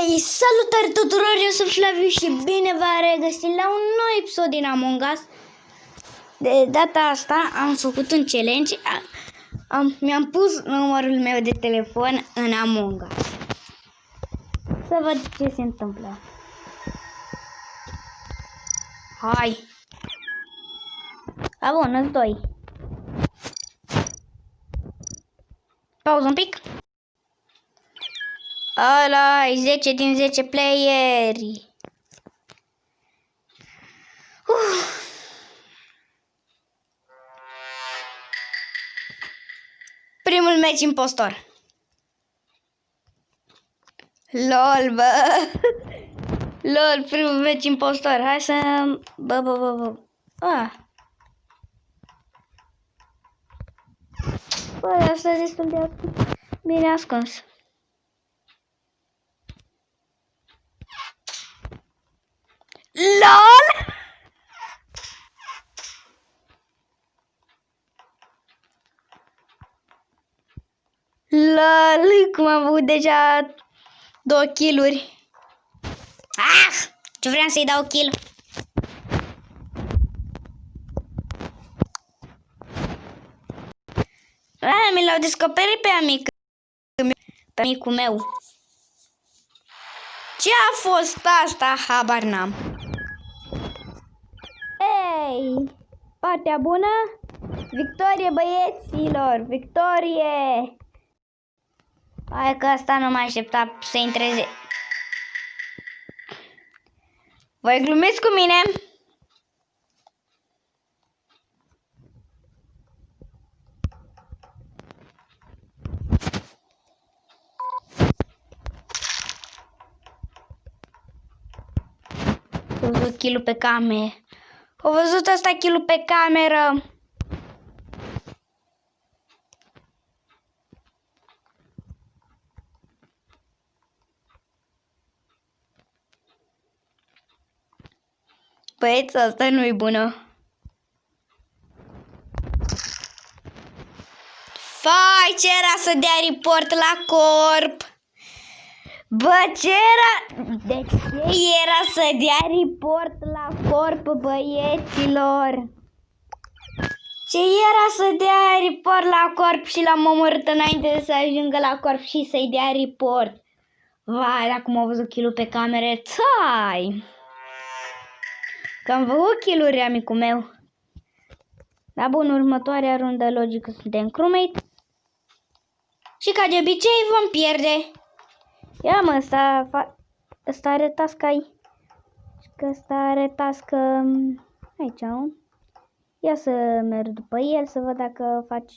Hei, salutare tuturor, eu sunt Flaviu și bine v-am regăsit la un nou episod din Among Us. De data asta am făcut un challenge, mi-am pus numărul meu de telefon în Among Us. Să văd ce se întâmplă. Hai! A, bun, îți doi. Pauză un pic. Ăla e 10 din 10 playeri. Primul meci impostor. LOL, bă. LOL, primul meci impostor. Hai să... Bă. Bă, asta e destul de bine ascuns. LOL! LOL, cum am avut deja 2 kill-uri. Ce vreau să-i dau kill. Mi l-au descoperit pe amicul meu. Ce a fost asta? Habar n-am. Ei, partea bună? Victorie, băieților! Victorie! Hai că asta nu mă aștepta să intreze. Voi glumiți cu mine? Au văzut kill-ul pe cameră. Au văzut asta kill-ul pe cameră. Băieți, asta nu-i bună. Fai, ce era să dea report la corp? Bă, ce era? De ce era să dea report la corp, băieților? Ce era să dea report la corp și l-am omorât înainte să ajungă la corp și să-i dea report? Vai, dacă m-au văzut kill-ul pe camere, țai! Că am făcut kill-uri, amicul meu. Dar bun, următoarea rundă logică suntem crewmate. Și ca de obicei vom pierde. Ia mă, ăsta are task aici. Că ăsta are task aici, nu? Ia să merg după el să văd dacă faci.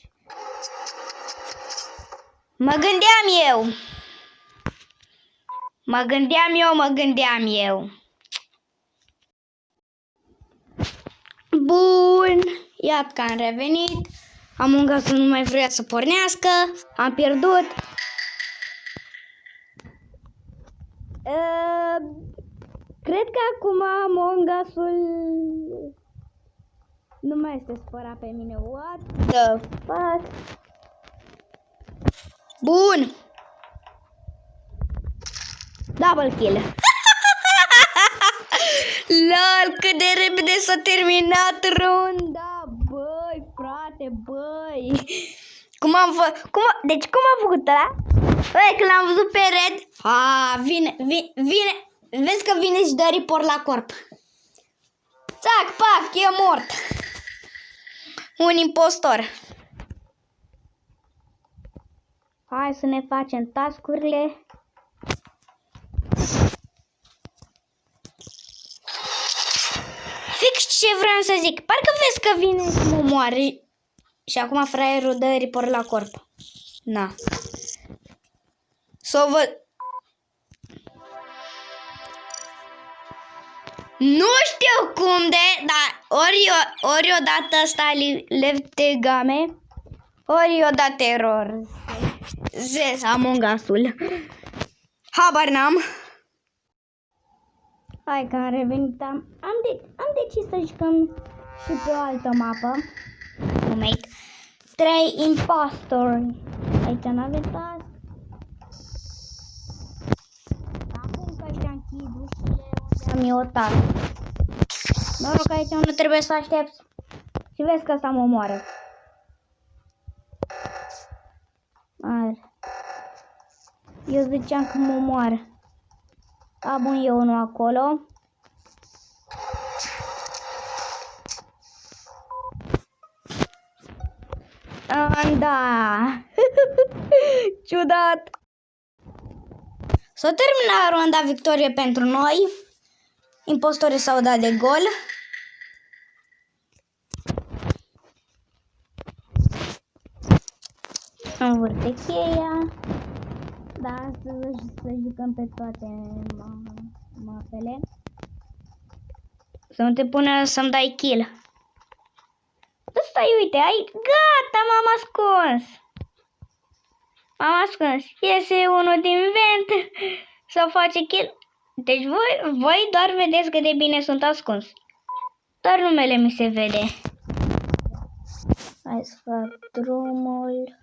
Mă gândeam eu. Bun, iată că am revenit. Among Us nu mai vrea să pornească. Am pierdut. Cred că acum Among Us-ul nu mai este supărat pe mine. What the fuck? Bun. Double kill. LOL, cât de repede s-a terminat runda. Băi, frate, băi. Deci cum am făcut ăla? Băi, când l-am văzut pe red. Vine. Vezi că vine și dă report la corp. Țac, pac, e mort. Un impostor. Hai să ne facem task-urile. Fix ce vreau să zic. Parcă vezi că vine și mă moare. Și acum fraierul dă report la corp. Na. S-o văd. Nu știu cum de, dar ori odată ăsta lefte game, ori odată error. Zes Among Us-ul. Habar n-am. Hai că am revenit. Am decis să jucăm și pe o altă mapă. Crewmate. 3 impostori. Aici n-avem task. deschid ușile unde am eu otat. Noroc, aici nu trebuie să aștepți. Și vezi că ăsta mă omoară. Eu ziceam că mă omoară. A, bun, e unul acolo. Da. Ciudat. S-a terminat ronda victorie pentru noi. Impostorii s-au dat de gol. Învârte cheia. Da, să jucăm pe toate mapele. Să nu te pună să-mi dai kill. Stai, uite, gata, m-am ascuns. M-am ascuns. Iese unul din vent să face kill. Deci voi doar vedeți cât de bine sunt ascuns. Doar numele mi se vede. Hai să fac drumul.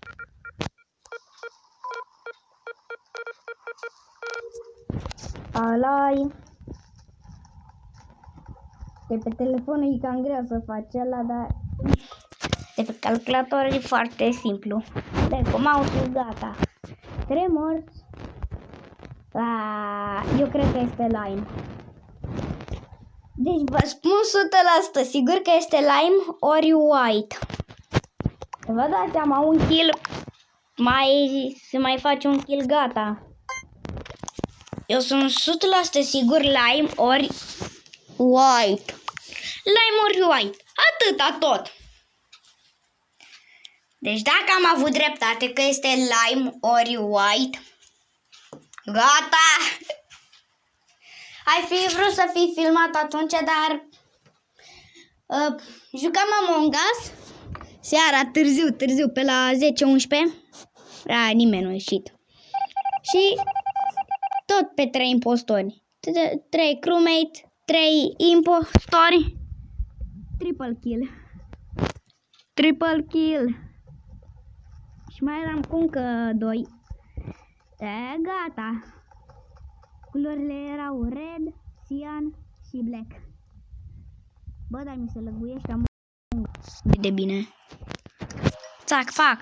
Alai. De pe telefon e cam greu să faci ăla, dar de pe calculator e foarte simplu. De cu mouse-ul, gata. 3 morți. Eu cred că este Lime. Deci vă spun 100% sigur că este Lime ori White. Vă dați seama, un kill se mai face un kill, gata. Eu sunt 100% sigur Lime ori White. Lime ori White. Atâta tot. Deci dacă am avut dreptate că este Lime ori White, gata! Ai fi vrut să fii filmat atunci, dar jucam Among Us seara, târziu, pe la 10-11. Nimeni nu a ieșit. Și tot pe 3 impostori. 3 crewmate, 3 impostori. Triple kill. Și mai eram cu încă 2. Gata. Culorile erau red, cyan și black. Bă, dar mi se lăguiește de bine. Țac, fac.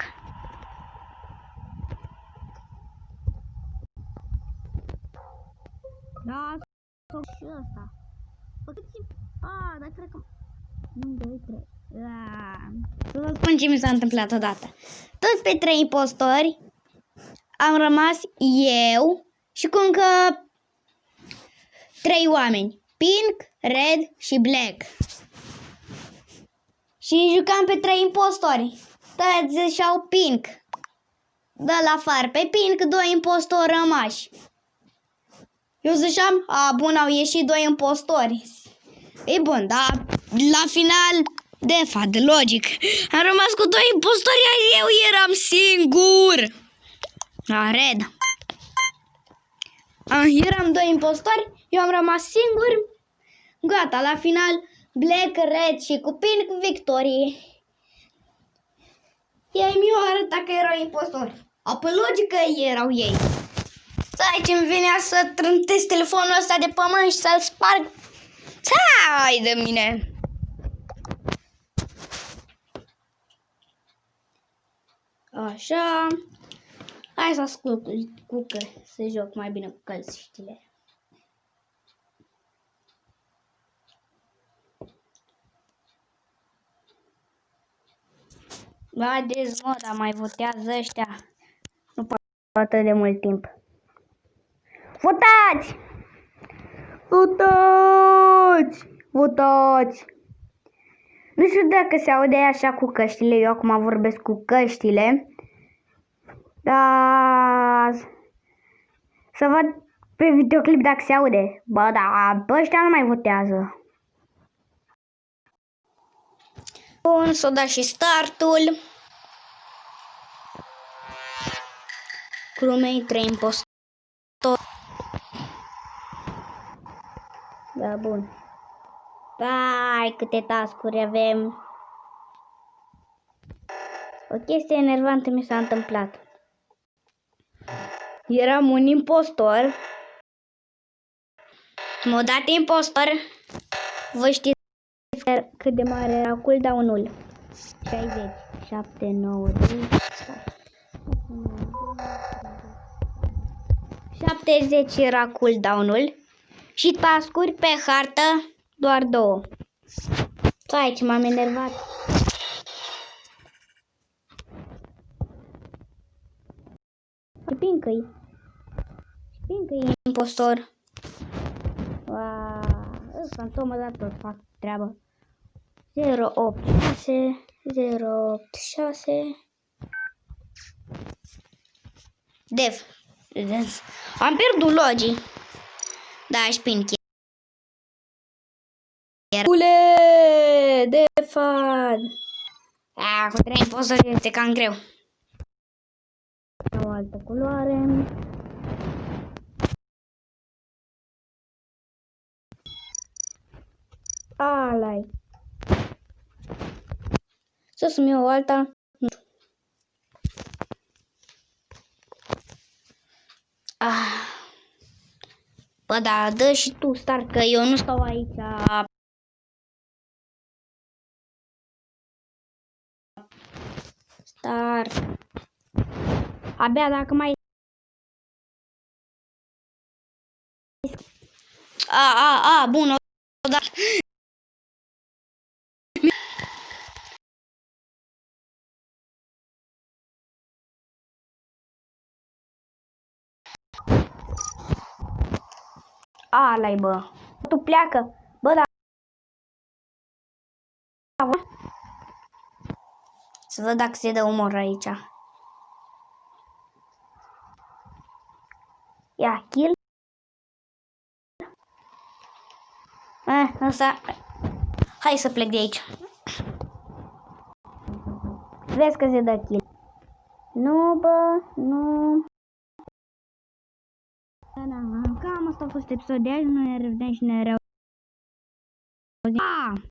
Da, și ăsta. Dar cred că... 1, 2, 3. Să vă spun ce mi s-a întâmplat odată. Tot pe 3 impostori am rămas eu și cu încă 3 oameni. Pink, red și black. Și jucam pe 3 impostori. Toți ziceau pink. Dă-l afară pe pink, 2 impostori rămași. Eu ziceam, bun, au ieșit 2 impostori. E bun, dar la final, de fapt, logic, am rămas cu 2 impostori, iar eu eram singur. Red. Eram 2 impostori, eu am rămas singur. Gata, la final, black, red și cu pink, victorie. Ei mi-au arătat că erau impostori. Pe logică erau ei. Stai ce-mi venea să trântesc telefonul ăsta de pământ și să-l sparg. Hai de mine! Așa. Hai să ascult cucă, să joc mai bine cu călțiștile. Haideți, mă, dar mai votează ăștia. Nu poate atât de mult timp. Votați! Votați! Votați! Nu știu dacă se aude așa cu căștile. Eu acum vorbesc cu căștile. Dar să văd pe videoclip dacă se aude. Bă, da, ăștia nu mai votează. Bun, s-o dat și startul. Crewmate 3 impostori. Da, bun. Hai, câte task-uri avem. O chestie enervantă mi s-a întâmplat. Eram un impostor M-a dat impostor. Vă știți cât de mare era cooldown-ul? 60, 7, 9, 10, 70 era cooldown-ul. Și task-uri pe hartă doar 2. Stai, ce m-am enervat. Pincă-i impostor. Fantomă, dar tot fac treabă. 086 086 Dev. Am pierdut logii. Da, și pin chiar. Ule, de fad. Cu 3 impostori este cam greu. O altă culoare. Alai. Să-mi iau o alta. Nu știu. Bă, da, dă și tu start, că eu nu stau aici. Start. Abia dacă mai... Bun, da. Alai, bă. Tu pleacă. Bă, da. Să văd dacă se dă umor aici. Ia, kill. Asta. Hai să plec de aici. Vezi că se dă kill. Nu, bă, nu. Cam asta a fost episodul de azi. Noi ne revedem și ne reauzim.